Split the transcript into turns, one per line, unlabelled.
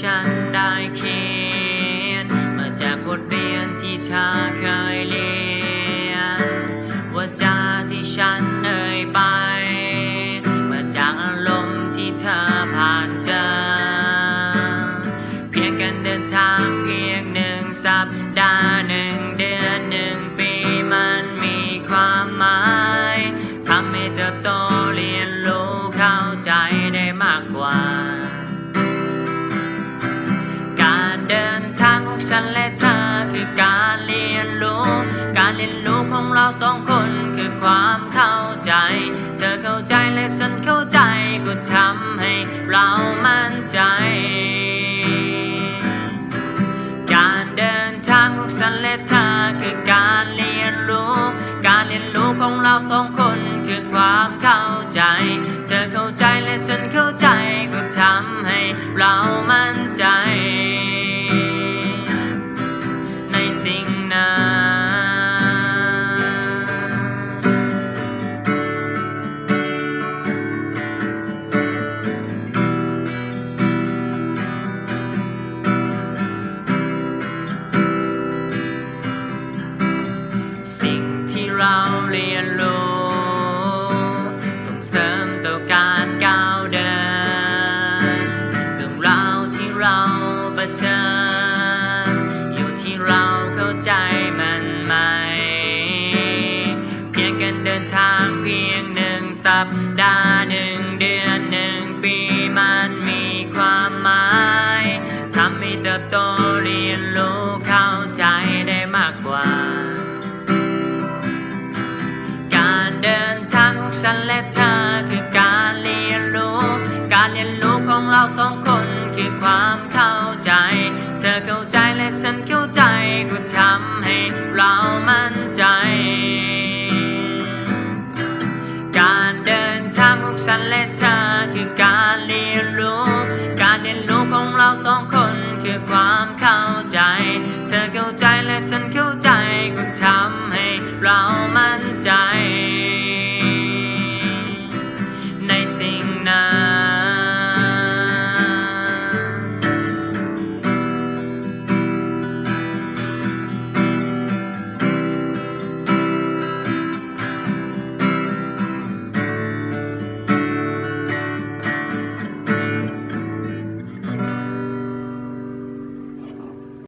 ฉันได้เขียนมาจากบทเรียนที่เธอเคยเรียนว่าจาที่ฉันเอ่ยไปมาจากอารมณ์ที่เธอผ่านเจอเพียงการเดินทางเพียง1 สัปดาห์1 เดือน1 ปีมันมีความหมายทำให้เติบโตเรียนรู้เข้าใจได้มากกว่าการเดินทางของฉันและเธอคือการเรียนรู้ของเรา2 คนคือความเข้าใจเธอเข้าใจและฉันเข้าใจก็ทำให้เรามั่นใจการเดินทางของฉันและเธอคือการเรียนรู้ของเรา2 คนคือความเข้าใจเธอเข้าใจและฉันเข้าใจก็ทำให้เรามั่นใจในสิ่งนั้นเราเรียนรู้ส่งเสริมต่อการก้าวเดินเรื่องราวที่เราเผชิญอยู่ที่เราเข้าใจมันไหมเพียงการเดินทางเพียง1 สัปดาห์1 เดือน1 ปีมันมีความหมายทำให้เติบโตเรียนรู้เข้าใจได้มากกว่าเดินทางของฉันและเธอคือการเรียนรู้ของเรา2 คนคือความเข้าใจเธอเข้าใจและฉันเข้าใจก็ทำให้เรามั่นใจการเดินทางของฉันและเธอคือการเรียนรู้ของเรา2 คนคือความ